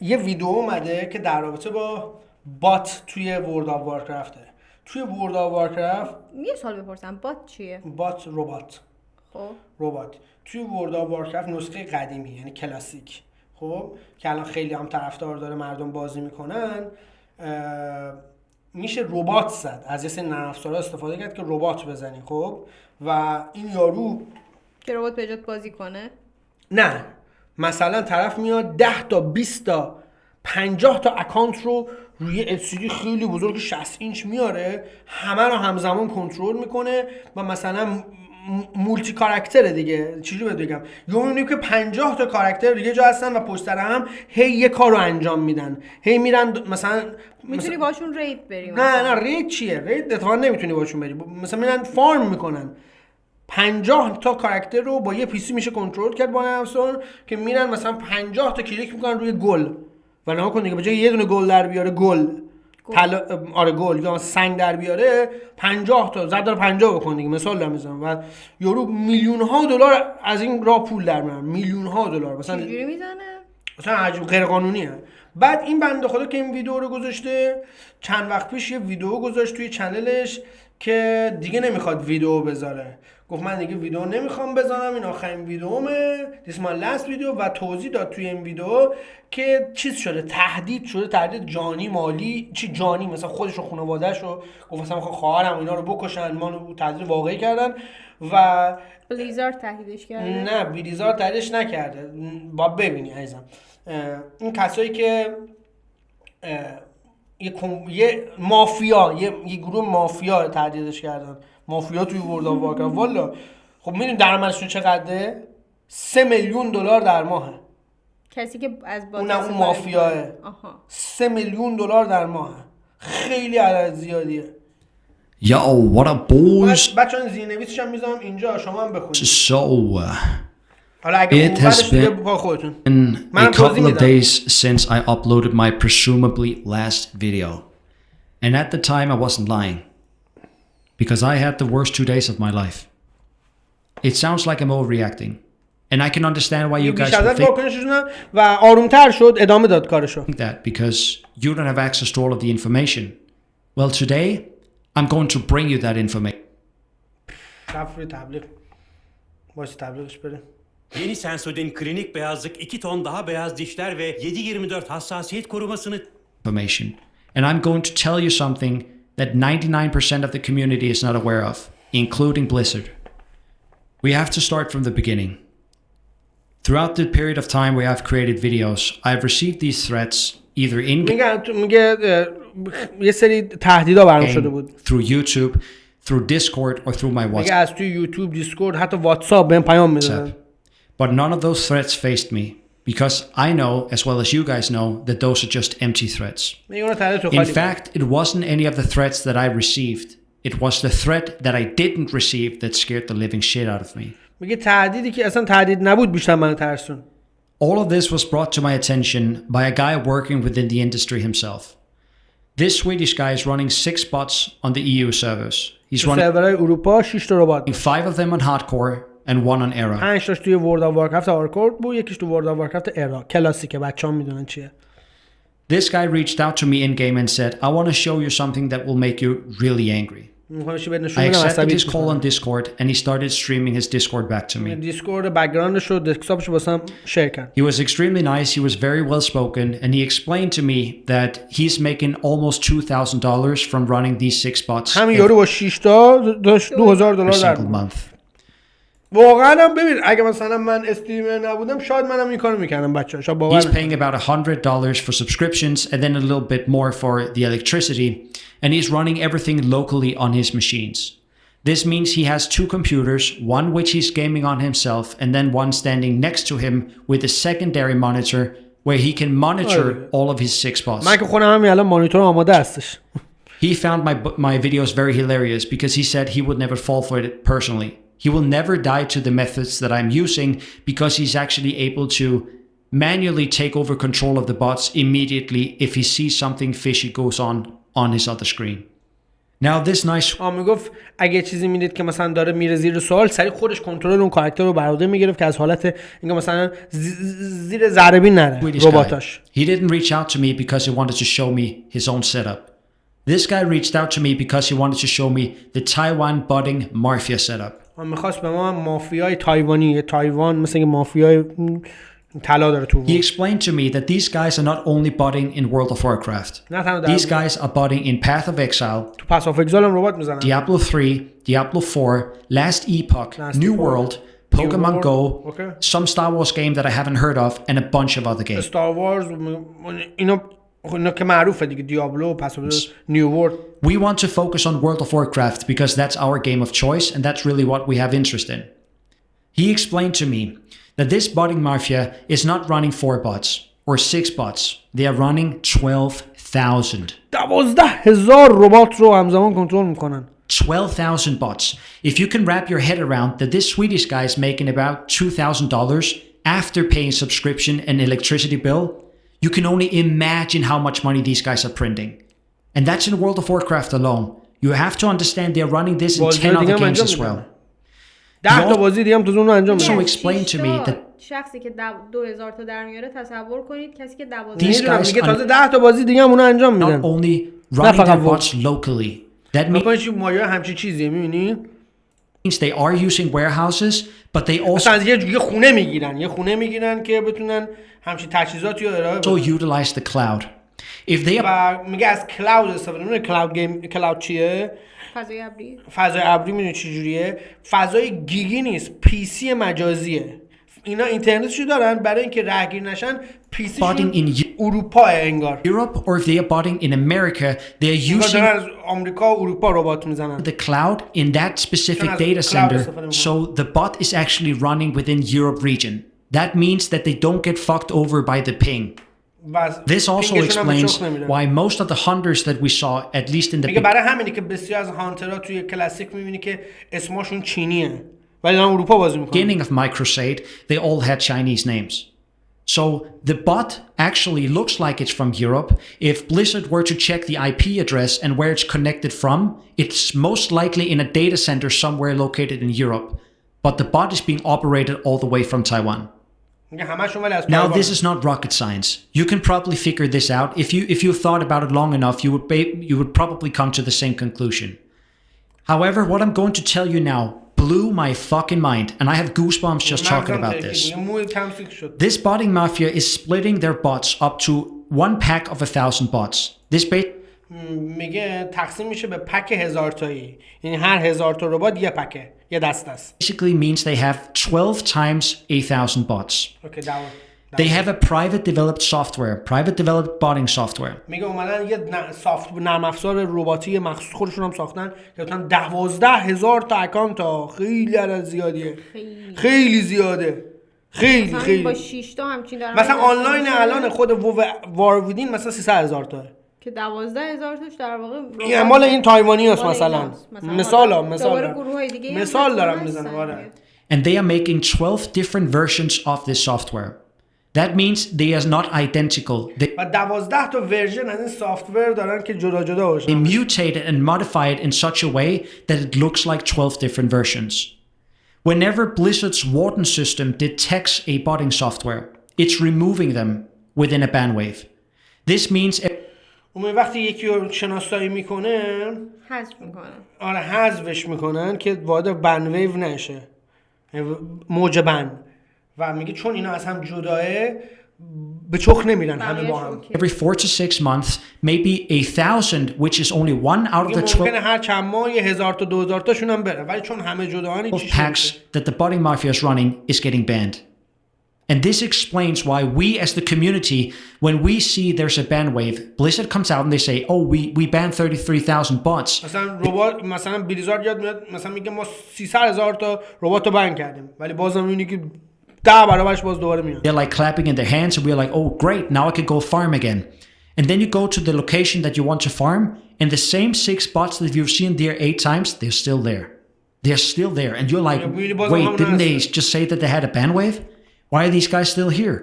یه ویدیو اومده که در رابطه با بات توی ورلد آف وارکرافته. توی ورلد آف وارکرافت یه سوال بپرسم، بات چیه؟ بات ربات. خب ربات توی ورلد آف وارکرافت نسخه قدیمی یعنی کلاسیک، خب که الان خیلی هم طرفدار داره، مردم بازی میکنن، میشه ربات زد، از یه سری نرم افزارها استفاده کرد که ربات بزنی. خب و این یارو که ربات به جات بازی کنه؟ نه، مثلا طرف میاد 10 تا 20 تا 50 تا اکانت رو روی LCD خیلی بزرگ 60 اینچ میاره، همه رو همزمان کنترل میکنه و مثلا مولتی کاراکتره دیگه. چجوری بهت بگم، یهو میبینیم که 50 تا کاراکتر دیگه جا هستن و پشت سر هم هی یه کارو انجام میدن، هی میرن مثلا میتونی باشون رید بری؟ نه رید چیه؟ رید اتفاقا نمیتونی باشون بری، مثلا میرن فارم میکنن. 50 تا کاراکتر رو با یه پیسی میشه کنترل کرد با افزار که میرن مثلا 50 تا کلیک میکنن روی گل و نها کن دیگه، به جای یه دونه گل در بیاره گل گل یا سنگ در بیاره 50 تا زد داره 50 بکن دیگه، مثال دارم میزنم. و یورو میلیون ها دلار از این راه پول در میارن، میلیون ها دلار. مثلا چجوری میزنه؟ مثلا عجیب غیر قانونیه. بعد این بنده خدا که این ویدیو رو گذاشته، چند وقت پیش یه ویدیو گذاشت توی چنلش که دیگه نمیخواد ویدیو بذاره. گفت من دیگه ویدیو نمیخوام بذارم، این آخرین ویدیومه، this my last video. و توضیح داد توی این ویدیو که چیز شده، تهدید شده، تهدید جانی مالی، چی جانی، مثلا خودش و خانواده‌اش رو گفت مثلا میخوام خواهرم اینا رو بکشن، ما رو تهدید واقعی کردن. و بلیزارد تهدیدش کرده؟ نه بلیزارد تهدیدش نکرده، با ببینی عزیزم، این کسایی که یه مافیا، یه گروه مافیا تهدیدش کردن، مافیا توی ورلد آف وارکرافت. والا خب میدونی درآمدشون چقدره؟ 3 میلیون دلار در ماهه. کسی که از بات اون مافیاه 3 میلیون دلار در ماهه، خیلی عدد زیادیه. Yo, what up boys? بچه‌ها زیرنویسش هم میذارم اینجا، شما هم بخونید. So, حالا اگه it has been a couple of days since I uploaded my presumably last video. And at the time I wasn't lying. Because I had the worst 2 days of my life. It sounds like I'm overreacting. And I can understand why you guys would think و آرومتر شد، ادامه داد کارشو. that because you don't have access to all of the information. Well, today I'm going to bring you that information. تبلیغ. باشه تبلیغش بره. Yeni Sensodyne klinik beyazlık 2 ton daha beyaz dişler ve 7/24 hassasiyet korumasını Information. And I'm going to tell you something that 99% of the community is not aware of, including Blizzard. We have to start from the beginning. Throughout the period of time we have created videos, I've received these threats either میگه یه سری تهدیدا برام شده بود. through YouTube, through Discord or through my WhatsApp. میگه از توی یوتیوب، دیسکورد، حتی واتساپ بهم پیام میدادن. But none of those threats faced me because I know, as well as you guys know, that those are just empty threats. In fact, it wasn't any of the threats that I received. It was the threat that I didn't receive that scared the living shit out of me. میگه تهدیدی که اصلا تهدید نبود بیشتر منو ترسون. All of this was brought to my attention by a guy working within the industry himself. This Swedish guy is running 6 bots on the EU servers. He's running سرورهای اروپا 6 تا ربات. 5 of them on hardcore and 1 on era. 5 تاش توی ورلد آف وارکرافت هاردکور بود، یکیش تو ورلد آف وارکرافت era. کلاسیکه، بچه‌ها میدونن چیه. This guy reached out to me in game and said, "I want to show you something that will make you really angry." I accepted his call on Discord and he started streaming his Discord back to me. Discord backgroundش رو دسکتاپش واسم شیر کرد. He was extremely nice, he was very well spoken and he explained to me that he's making almost $2,000 from running these 6 bots. همین یارو با 6 تا داشت $2,000 در month. واقعا هم ببین اگه مثلا من استریمر نبودم شاید منم این کارو میکردم بچه‌ها. شاید باور He's paying about $100 for subscriptions and then a little bit more for the electricity and he's running everything locally on his machines. This means he has 2 computers, one which he's gaming on himself and then one standing next to him with a secondary monitor where he can monitor all of his 6 bots. من که خودم همین الان مانیتور آماده هستش. He found my videos very hilarious because he said he would never fall for it personally. He will never die to the methods that I'm using because he's actually able to manually take over control of the bots immediately if he sees something fishy goes on his other screen. Now this nice میگفت اگه چیزی میدید که مثلا داره میره زیر سوال، سریع خودش کنترل اون کاراکتر رو بر عهده میگرفت که از حالت اینکه مثلا زیر ذره بین نره Swedish رباتاش. guy. He didn't reach out to me because he wanted to show me his own setup. This guy reached out to me because he wanted to show me the Taiwan budding mafia setup. میخواست به ما مافیای تایوانی، تایوان مثل که مافیای طلا داره تو. He explained to me that these guys are not only budding in World of Warcraft. These guys are budding in Path of Exile, تو Path of Exile هم ربات میزنن. Diablo 3, Diablo 4, Last Epoch, New World, Pokemon Go, some Star Wars game that I haven't heard of, and a bunch of other games. Star Wars اینا که معروفه دیگه، دیابلو، Path of New World. We want to focus on World of Warcraft because that's our game of choice and that's really what we have interest in. He explained to me that this botting mafia is not running 4 bots or 6 bots. They are running 12,000. 12,000 ربات رو همزمان کنترل میکنن. 12,000 bots. If you can wrap your head around that this Swedish guy is making about $2,000 after paying subscription and electricity bill, you can only imagine how much money these guys are printing. And that's in World of Warcraft alone. You have to understand they're running this in 10 other games as well. 10 تا بازی دیگه هم تو اون انجام So میدن. explain to me that شخصی که 2,000 تا در میاره، تصور کنید کسی که 12 These guys میگه تازه 10 تا بازی دیگه هم اون انجام not میدن. only running their bots locally. That میگه مایا همچین چیزیه، میبینی؟ means they are using warehouses, but they also مثلا یه خونه میگیرن، یه خونه میگیرن که بتونن همچین تجهیزاتی رو ارائه بدن. utilize the cloud. If they و میگه از کلاود استفاده میکنه. کلاود گیم، کلاود چیه؟ فضای ابری. فضای ابری میدونی چه جوریه؟ فضای گیگی نیست، پی سی مجازیه. اینا اینترنتشو دارن برای اینکه راهگیر نشن. پی سی اروپا انگار. Europe or if they are botting in America, they are using از آمریکا و اروپا ربات میزنن. the cloud in that specific data center, so the bot is actually running within Europe region. That means that they don't get fucked over by the ping. This also explains why most of the hunters that we saw, at least in the میگه برای همینه که بسیار از هانترها توی کلاسیک میبینی که اسمشون چینیه ولی دارن اروپا بازی میکنن. beginning of my crusade, they all had Chinese names. So the bot actually looks like it's from Europe. If Blizzard were to check the IP address and where it's connected from, it's most likely in a data center somewhere located in Europe. But the bot is being operated all the way from Taiwan. Now this is not rocket science. You can probably figure this out. If you thought about it long enough, you would probably come to the same conclusion. However, what I'm going to tell you now blew my fucking mind, and I have goosebumps just talking about this. This botting mafia is splitting their bots up to one pack of 1,000 bots. This میگه تقسیم میشه به پک 1000 تایی. یعنی هر 1000 تا ربات یه پکه، یه دسته است. basically means they have 12 times 1,000 bots. They have a private developed software, private developed botting software. میگه اومدن یه نرم افزار رباتی مخصوص خودشون هم ساختن که مثلا 12,000 تا اکانت ها. خیلی عدد زیادیه. خیلی زیاده. خیلی با 6 تا همچین دارم. مثلا آنلاین الان خود وارویدین مثلا 300,000 تا که 12,000 تاش در واقع این مال این تایوانی هست مثلا. مثال دارم میزنم. آره. And they are making 12 different versions of this software. That means they are not identical. و 12 تا ورژن از این سافتور دارن که جدا جدا باشن. They mutate it and modify it in such a way that it looks like 12 different versions. Whenever Blizzard's Warden system detects a botting software, it's removing them within a bandwidth. This means وقتی یکی رو شناسایی میکنه حذف میکنن. آره حذفش میکنن که وارد بندویو نشه، موج بند. و میگه چون اینا از هم جداه به چخ نمیرن همه با هم. Every 4 to 6 months, maybe 1,000, which is only one out of the 12 ممکنه هر چند ماه 1,000 تا 2,000 تاشون هم بره، ولی چون همه جداهن این چیزی packs that the botting mafia is running is getting banned. And this explains why we as the community, when we see there's a ban wave, Blizzard comes out and they say, oh, we banned 33,000 bots. مثلا بلیزارد یاد میاد مثلا میگه ما 300,000 تا ربات رو بند کردیم، ولی بازم میبینی که 10 برابرش باز دوباره میاد. They're like clapping in their hands and we're like, oh great, now I can go farm again. And then you go to the location that you want to farm and the same 6 bots that you've seen there 8 times, they're still there. They're still there. And you're like, wait, didn't they just say that they had a ban wave? Why are these guys still here?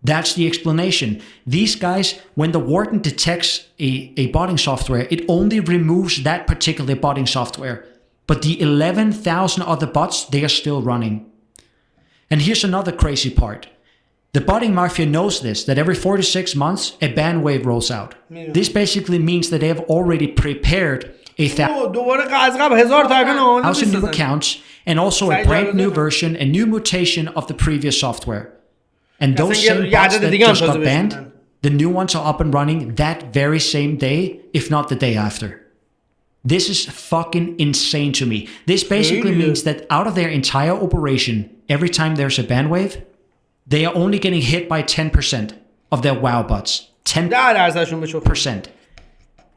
That's the explanation. These guys, when the warden detects a botting software, it only removes that particular botting software. But the 11,000 other bots, they are still running. And here's another crazy part. The botting mafia knows this, that every 4 to 6 months, a ban wave rolls out. This basically means that they have already prepared a thousand new accounts and also a brand new version, a new mutation of the previous software. And those same bots that just got banned, the new ones are up and running that very same day, if not the day after. This is fucking insane to me. This basically means that out of their entire operation, every time there's a ban wave, they are only getting hit by 10% of their WoW bots. 10%.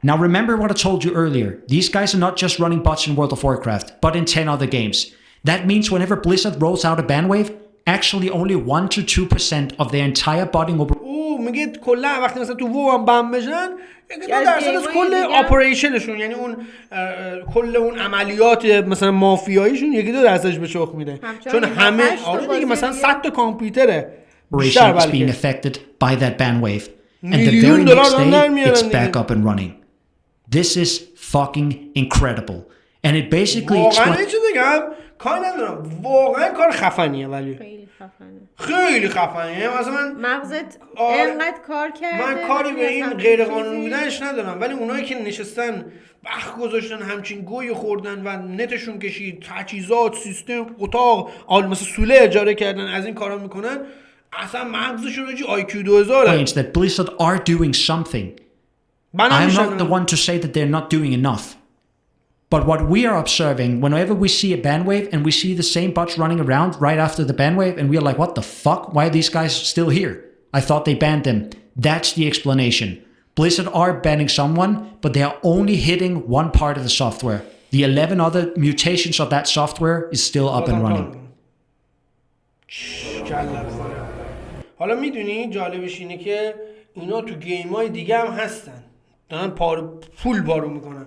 Now remember what I told you earlier. These guys are not just running bots in World of Warcraft, but in 10 other games. That means whenever Blizzard rolls out a ban wave, actually only 1 to 2% of their entire botting operation. میگه کلا وقتی مثلا تو وو هم بم بشن 2% از کل آپریشنشون، یعنی اون کل اون عملیات مثلا مافیاییشون 1-2% به چخ میره، چون همه آره دیگه مثلا 100 تا کامپیوتره operation is being affected by that ban wave, and the very next day it's back up and running. This is fucking incredible, and it basically واقعا چه بگم کاری ندارم، واقعا کار خفنیه، ولی خیلی خفنیه. مثلا مغزت انقدر کار کرده، من کاری به این غیر قانونی بودنش ندارم، ولی اونایی که نشستن بخ گذاشتن همچین گوی خوردن و نتشون کشید، تجهیزات، سیستم، اتاق، مثلا سوله اجاره کردن، از این کارا میکنن، اصلا مغزشون رو آی کیو 2000 that Blizzard are doing something. I'm not the one to say that they're not doing enough. But what we are observing, whenever we see a ban wave and we see the same bots running around right after the ban wave, and we're like, what the fuck? Why are these guys still here? I thought they banned them. That's the explanation. Blizzard are banning someone, but they are only hitting one part of the software. The 11 other mutations of that software is still up and running. حالا میدونی جالبش اینه که اینا تو گیم‌های دیگه هم هستن.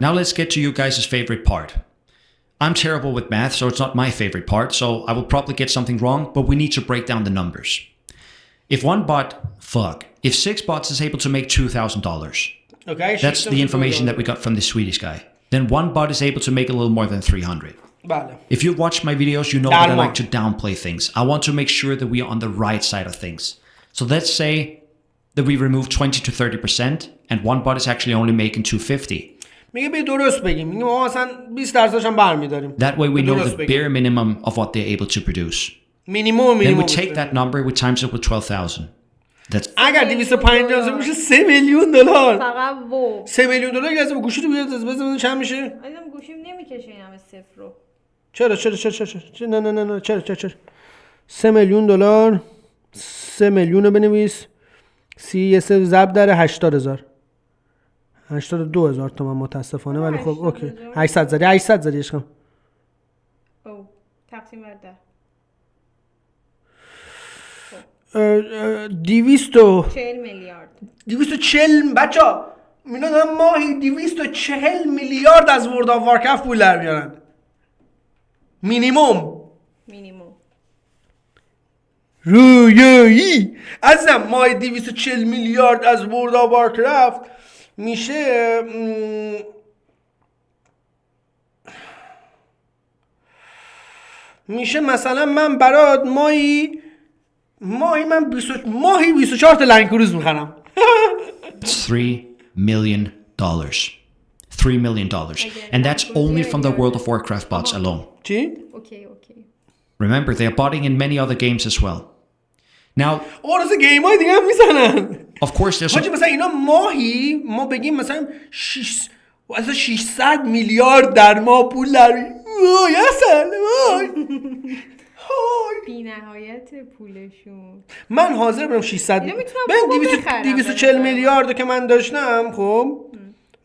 Now let's get to you guys' favorite part. I'm terrible with math, so it's not my favorite part, so I will probably get something wrong, but we need to break down the numbers. If 6 bots is able to make $2,000, okay, that's the information that we got from the Swedish guy, then 1 bot is able to make a little more than 300. If you've watched my videos, you know that I like to downplay things. I want to make sure that we are on the right side of things. So let's say that we remove 20 to 30%, and 1 bot is actually only making 250. میگه به درست بگیم، میگه ما مثلا 20% هم برمی‌داریم. That way we know the bare minimum of what they're able to produce. Minimum. Then we take that number, we times it with 12,000. That's اگر 250 میشه 3 میلیون دلار. فقط وو 3 میلیون دلار که از گوشی رو بیاد بزنید چند میشه؟ الان گوشیم نمیکشه این همه صفر رو. چرا 3 میلیون دلار 3 میلیون رو بنویس. 3 ضرب در 80,000 82,000 تومان متاسفانه، ولی خب اوکی 800 زدی عشقم. او تقسیم بر 240 میلیارد 240 بچا اینا دارن ماهی 240 میلیارد از ورلد آف وارکرفت پول در میارن. مینیمم رویایی ازم ماهی 240 میلیارد از ورلد آف وارکرفت میشه مثلا من برات ماهی من 24 تا لنگ کروز میخرم. $3 million. $3 million. And that's only from the World of Warcraft bots alone. چی؟ اوکی. Remember, they are botting in many other games as well. Now, راست گیم های دیگه هم میزنن. Of course, there's حاجی مثلا اینا ماهی ما بگیم مثلا 600 میلیارد در ماه پول در بی نهایت پولشون. من حاضر برم 600 240 میلیاردو که من داشتم، خب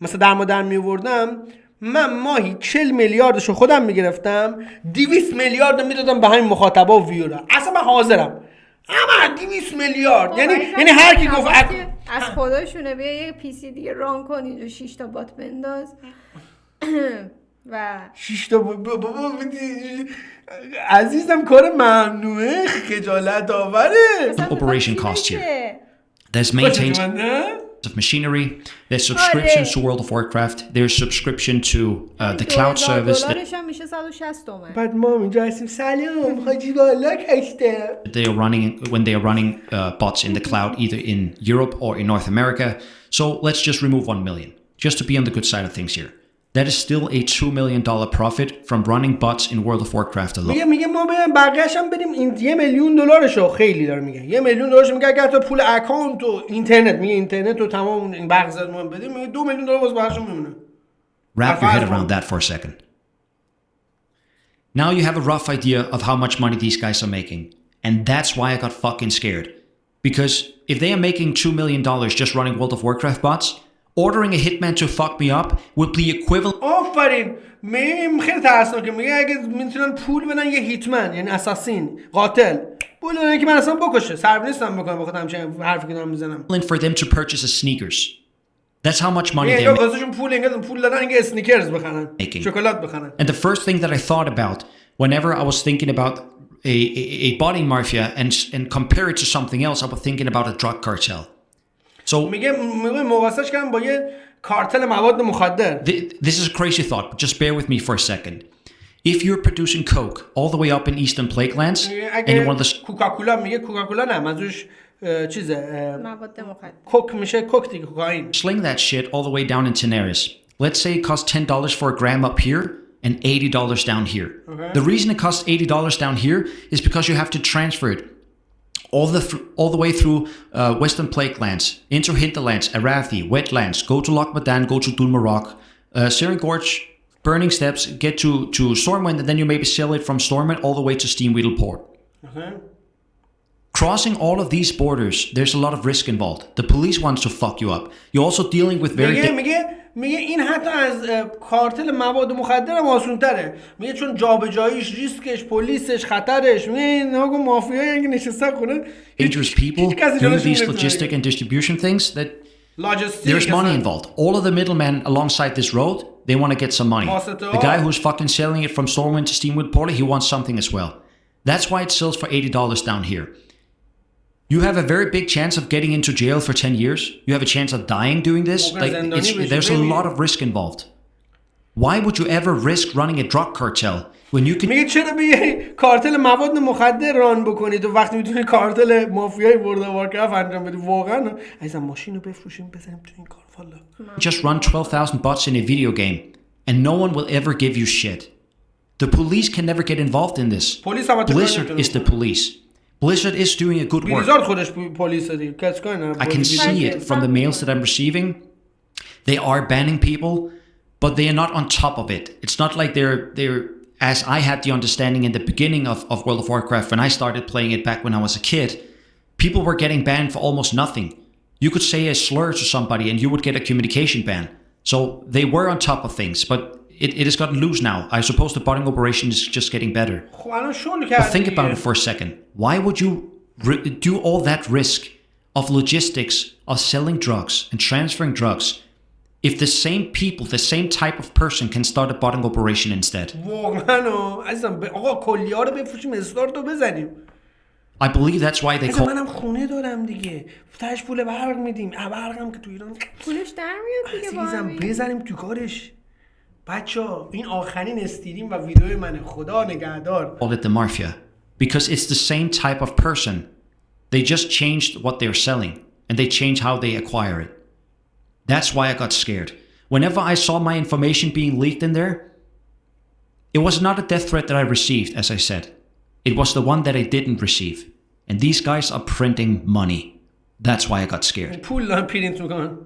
مثلا در ما در میوردم، من ماهی 40 میلیاردشو خودم میگرفتم، 200 میلیارد میدادم به همین مخاطبا و ویورا. اصلا من حاضرم. اما 200 میلیارد یعنی هر کی گفت از خداشونه بیا یه پی سی دیگه ران کنید و 6 تا بات بنداز. و 6 تا بابا عزیزم کار ممنوعه، خجالت آوره. operation costs here. There's maintenance of machinery, there's subscriptions to World of Warcraft, there's subscription to the cloud service. دلارش هم میشه 160 تومن. بعد ما اینجا هستیم سلام حاجی واروردین. They are running when they are running bots in the cloud either in Europe or in North America. So let's just remove 1 million, just to be on the good side of things here. That is still a $2 million profit from running bots in World of Warcraft alone. میگه ما بریم بقیه‌اش هم بدیم این $1 میلیون خیلی داره میگه. $1 میلیون میگه اگر تو پول اکانت و اینترنت میگه اینترنت و تمام این بغضمون بدیم میگه $2 میلیون باز براشون میمونه. Wrap your head around that for a second. Now you have a rough idea of how much money these guys are making. And that's why I got fucking scared. Because if they are making $2 million just running World of Warcraft bots, ordering a hitman to fuck me up would be equivalent. آفرین. خیلی ترسناکه میگه اگه میتونن پول بدن یه هیتمن یعنی اساسین قاتل پول بدن که من اصلا بکشه سرب نیستم بکنم بخاطر همچین حرفی که دارم میزنم. For them to purchase a sneakers. That's how much money they're واسهشون پول دادن اینکه اسنیکرز بخرن شکلات بخرن. And the first thing that I thought about whenever I was thinking about a botting mafia and compare it to something else, I was thinking about a drug cartel. So میگه مواصلش کردم با یه کارتل مواد مخدر. This is a crazy thought, but just bear with me for a second. If you're producing coke all the way up in Eastern Plaguelands, and you want the کوکاکولا میگه کوکاکولا نه منظورش چیزه مواد مخدر کوک میشه کوک دیگه کوکائین. sling that shit all the way down in Tenaris. Let's say it costs $10 for a gram up here and $80 down here. Okay. The reason it costs $80 down here is because you have to transfer it all the way through Western Plaguelands, into Hinterlands, Arathi, Wetlands, go to Loch Madan, go to Dulmarok, Searing Gorge, Burning Steps, get to Stormwind, and then you maybe sell it from Stormwind all the way to Steamweedle Port. Okay. Crossing all of these borders, there's a lot of risk involved. The police wants to fuck you up. You're also dealing with very... میگه این حتی از کارتل مواد مخدر هم آسون‌تره. میگه چون جابجاییش ریسکش پلیسش خطرش میگه نگو مافیای اگه نشسته خونه dangerous people doing these logistic and distribution things that there's money involved. All of the middlemen alongside this road, they want to get some money. The guy who's fucking selling it from Stormwind to Steamwood Portal, he wants something as well. That's why it sells for $80 down here. You have a very big chance of getting into jail for 10 years. You have a chance of dying doing this. Like, there's a lot of risk involved. Why would you ever risk running a drug cartel when you can... میگه چرا به کارتل مواد مخدر ران بکنید و وقتی میتونی کارتل مافیای ورلد وارکرفت انجام بدی واقعا عزیزم ماشین رو بفروشیم بزنیم تو این کار والا. Just run 12,000 bots in a video game and no one will ever give you shit. The police can never get involved in this. Blizzard is the police. Blizzard is doing a good work. I can see it from the mails that I'm receiving. They are banning people, but they are not on top of it. It's not like they're as I had the understanding in the beginning of World of Warcraft when I started playing it back when I was a kid. People were getting banned for almost nothing. You could say a slur to somebody and you would get a communication ban. So they were on top of things, but it has gotten loose now. I suppose the botting operation is just getting better. But think about it for a second. Why would you do all that risk of logistics, of selling drugs and transferring drugs, if the same people, the same type of person can start a botting operation instead? I believe that's why they call... منم خونه دارم دیگه. تاش پول برق میدیم. برقم که تو ایران پولش در میاد دیگه عزیزم بزنیم تو کارش. بچا این آخرین استریم و ویدیو منه خدا نگهدار. Call it the mafia because it's the same type of person. They just changed what they're selling and they changed how they acquire it. That's why I got scared. Whenever I saw my information being leaked in there, it was not a death threat that I received, as I said. It was the one that I didn't receive. And these guys are printing money. That's why I got scared. پول دارن پرینت میکنن.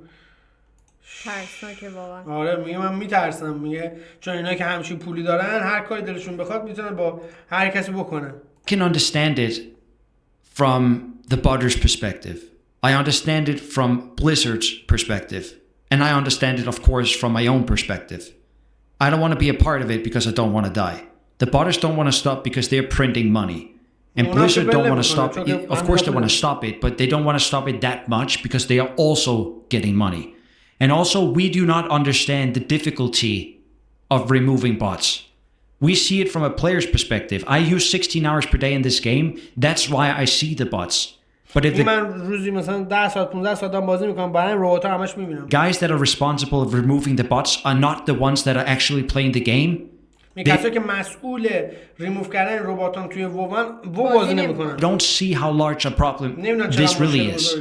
ترسناکه واقعا. آره میگه من میترسم میگه چون اینا که همچین پولی دارن هر کاری دلشون بخواد میتونن با هر کسی بکنن. I can understand it from the botter's perspective. I understand it from Blizzard's perspective. And I understand it of course from my own perspective. I don't want to be a part of it because I don't want to die. The botters don't want to stop because they're printing money. And Blizzard don't want to stop it. Of course they want to stop it, but they don't want to stop it that much because they are also getting money. And also, we do not understand the difficulty of removing bots. We see it from a player's perspective. I use 16 hours per day in this game. That's why I see the bots. But if من روزی مثلا 10 ساعت 15 ساعت هم بازی میکنم، برای ربات‌ها همش میبینم. guys that are responsible of removing the bots are not the ones that are actually playing the game. کسایی که مسئول ریموو کردن رباتان توی وو بازی نمیکنن. Don't see how large a problem this really is.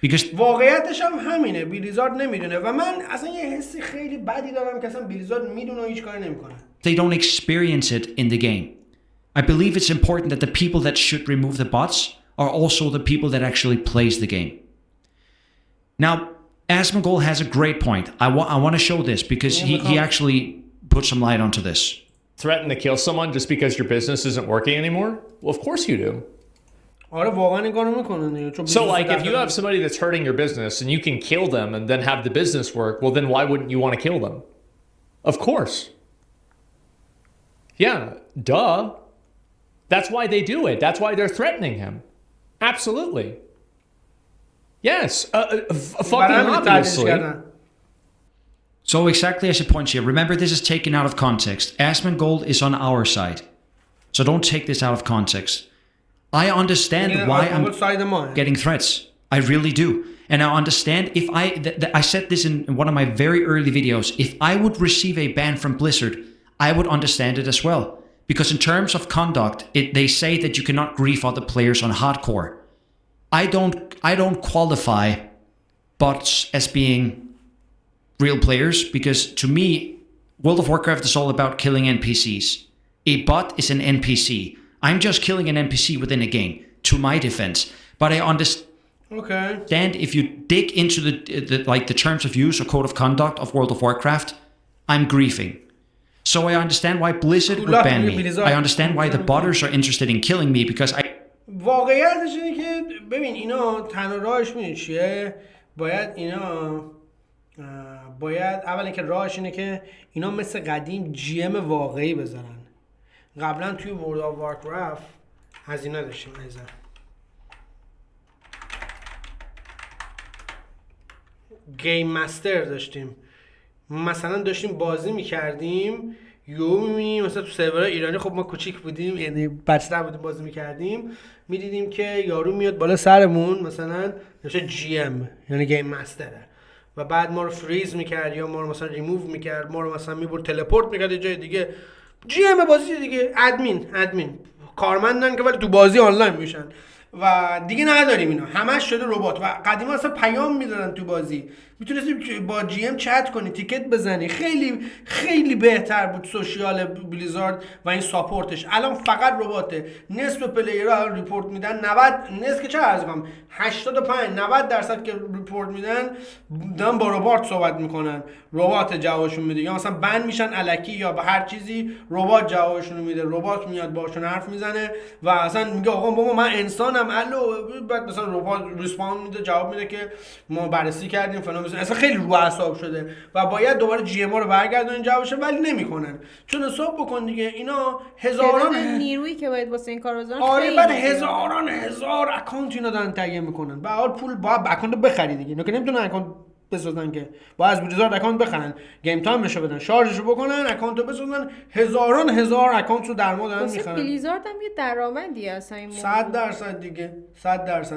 Because واقعیتش هم همینه، بلیزارد نمیدونه و من اصلا یه حسی خیلی بدی دارم که اصلا بلیزارد میدونه و هیچ کاری نمیکنه. they don't experience it in the game. I believe it's important that the people that should remove the bots are also the people that actually plays the game. Now, Asmongold has a great point. I want to show this because he actually put some light onto this. Threaten to kill someone just because your business isn't working anymore? Well, of course you do. آره واقعا این کارو میکنن. So like if you have somebody that's hurting your business and you can kill them and then have the business work, well then why wouldn't you want to kill them? Of course. Yeah, duh. That's why they do it. That's why they're threatening him. Absolutely. Yes, fucking obviously. So exactly as a point here, remember this is taken out of context. Asmongold is on our side. So don't take this out of context. I understand why I'm getting threats. I really do. And I understand if I said this in one of my very early videos, if I would receive a ban from Blizzard, I would understand it as well. Because in terms of conduct, they say that you cannot grief other players on hardcore. I don't qualify bots as being real players because to me, World of Warcraft is all about killing NPCs. A bot is an NPC. I'm just killing an NPC within a game, to my defense. But I understand if you dig into the terms of use or code of conduct of World of Warcraft, I'm griefing. So I understand why Blizzard would ban me. I understand why the botters are interested in killing me because I... واقعیتش اینه که ببین اینا تنها راهش میدونی چیه؟ باید اولا که راهش اینه که اینا مثل قدیم جی ام واقعی بذارن. قبلا توی ورلد آف وارکرفت هزینه داشتیم ایزا. گیم مستر داشتیم. مثلا داشتیم بازی میکردیم یهو میبینیم مثلا تو سرورهای ایرانی، خب ما کوچیک بودیم یعنی بچه‌تر بودیم بازی میکردیم، میدیدیم که یارو میاد بالا سرمون مثلا نوشته جی ام یعنی گیم مستره و بعد ما رو فریز میکرد یا ما رو مثلا ریموو میکرد، ما رو مثلا میبرد تلپورت میکرد یه جای دیگه. جی ام بازی دیگه، ادمین کارمندن که ولی تو بازی آنلاین میشن و دیگه نداریم اینا، همش شده ربات. و قدیما اصلا پیام میدادن تو بازی، میتونستی با جی ام چت کنی، تیکت بزنی، خیلی خیلی بهتر بود سوشیال بلیزارد و این ساپورتش. الان فقط رباته. نصف پلیرها ریپورت میدن، 90 نصف که چه عرض کنم 85-90% که ریپورت میدن دارن با ربات صحبت میکنن، ربات جوابشون میده، یا مثلا بند میشن الکی یا به هر چیزی ربات جوابشون میده، ربات میاد باشون حرف میزنه و اصلا میگه آقا بابا من انسانم الو، بعد مثلا ربات ریسپاند میده جواب میده که ما بررسی کردیم فلان. اصلا خیلی رو اعصاب شده و باید دوباره جی ام رو برگردونن جوابشه ولی نمیکنن. چون حساب بکن دیگه اینا هزاران نیرویی که باید واسه این کار بذارن. آره بعد هزار اکانت اینا دارن تگه میکنن. به هر پول باید اکانت بخری دیگه. اینا که نمیتونن اکانت بسازن که باید از بلیزارد اکانت بخرن، گیم تایمشو بدن، شارژشو بکنن، اکانتو بسازن. هزار اکانت رو در ما دارن میخرن. بلیزارد هم یه درآمدی هست این 100% دیگه 100%.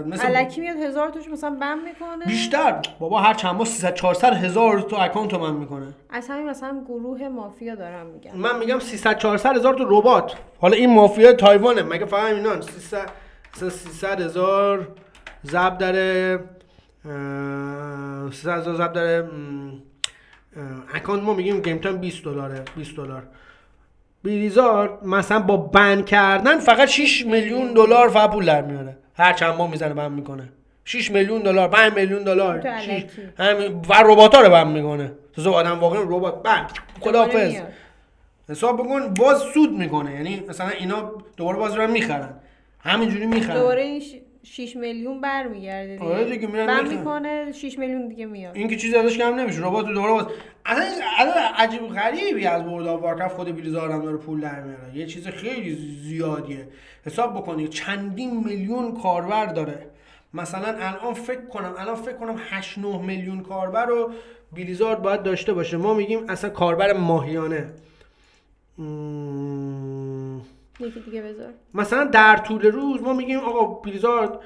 مثلا الکی میاد 1000 توش مثلا بم میکنه. بیشتر بابا هر چند ماه 300-400 هزار تا اکانت من میکنه. از همین مثلا گروه مافیا دارم میگم. من میگم 300-400 هزار تا ربات. حالا این مافیا تایوانه مگه فقط اینا 300 هزار ضرب داره 300 هزار ضرب داره اکانت ما میگیم گیم تایم $20 $20. بلیزارد مثلا با بند کردن فقط $6 میلیون فقط پول در میاره. هر چند ماه میزنه بند میکنه. $6 میلیون $5 میلیون همین و ربات‌ها رو بند میکنه. تو آدم واقعا ربات بند خداحافظ. حساب بکن باز سود میکنه. یعنی مثلا اینا دوباره باز رو میخرن. همینجوری میخرن. دوباره این 6 میلیون برمیگرده دیگه. آره دیگه میرن میکنه 6 میلیون دیگه میاد. این که چیزی ازش کم نمیشه. ربات دوباره باز اصلا عجیب غریبی از ورلد آف وارکرافت خود بلیزارد هم داره پول در میاره. یه چیز خیلی زیادیه. حساب بکنید چندین میلیون کاربر داره. مثلا الان فکر کنم 8-9 میلیون کاربر رو بلیزارد باید داشته باشه. ما میگیم اصلا کاربر ماهیانه. یکی دیگه بذار. مثلا در طول روز ما میگیم آقا بلیزارد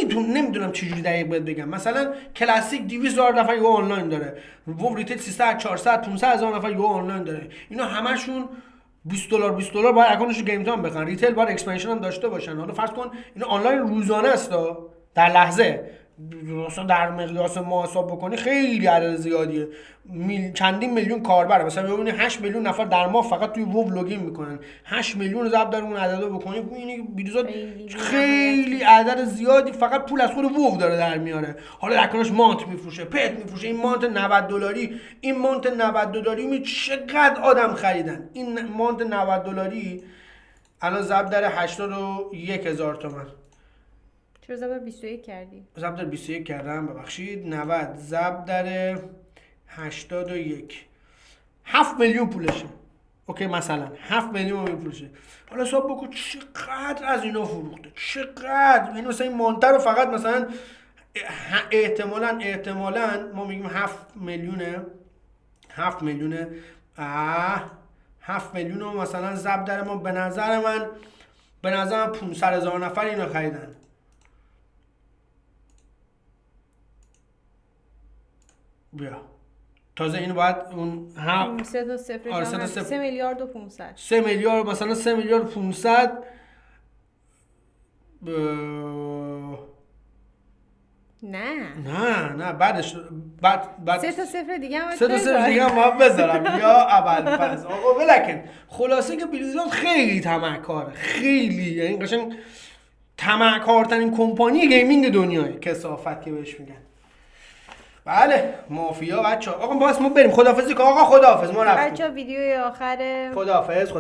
نمیدونم چجوری دقیق بهت بگم. مثلا کلاسیک 200,000 نفر یه آنلاین داره، وارویدین 300 400 500 هزار نفر یه آنلاین داره. اینا همشون $20 باید اکانتش گیم تایم بخرن. ریتیل باید اکسپنشن هم داشته باشن. حالا فرض کن اینا آنلاین روزانه است در لحظه، مثلا در مقیاس ما حساب بکنی خیلی عدد زیادیه، چندین میلیون کاربر. مثلا ببینید 8 میلیون نفر در ماه فقط توی وو لوگین میکنن. 8 میلیون رو ضرب در اون عددا بکنید ببینید بلیزارد خیلی عدد زیادی فقط پول از خود وو داره در میاره. حالا اکانتش مانت میفروشه، پت میفروشه. این مانت $90، این مانت $90 چقدر آدم خریدن. این مانت $90 الان ضرب در 81,000 تومان. چرا ضرب 21 کردی؟ ضرب در 21 کردم، ببخشید. 90 ضرب در 81 7 میلیون پولشه. اوکی مثلا 7 میلیون پولشه. حالا حساب بکن چقدر از اینا فروخته، چقدر. یعنی مثلا این مانتر رو فقط مثلا احتمالاً ما میگیم 7 میلیون رو مثلا ضرب در ما به نظر من 500,000 نفر اینا خریدن. بیا تازه اینو باید اون 3 تا صفر 3 میلیارد و 500 3 میلیارد مثلا 3 میلیارد 500 نه بعدش بعد 3 تا صفر دیگه هم 3 تا صفر دیگه هم بذارم یا اول فاز. آقا ولکن خلاصه که بلیزارد خیلی طمعکاره، خیلی، یعنی قشنگ طمعکارترین کمپانی گیمینگ دنیاه، کثافت که بهش میگن. بله مافیا بچه‌ها. آقا ما بریم خداحافظی که آقا خداحافظ ما رفتیم. بچه‌ها ویدیوی آخر خداحافظ.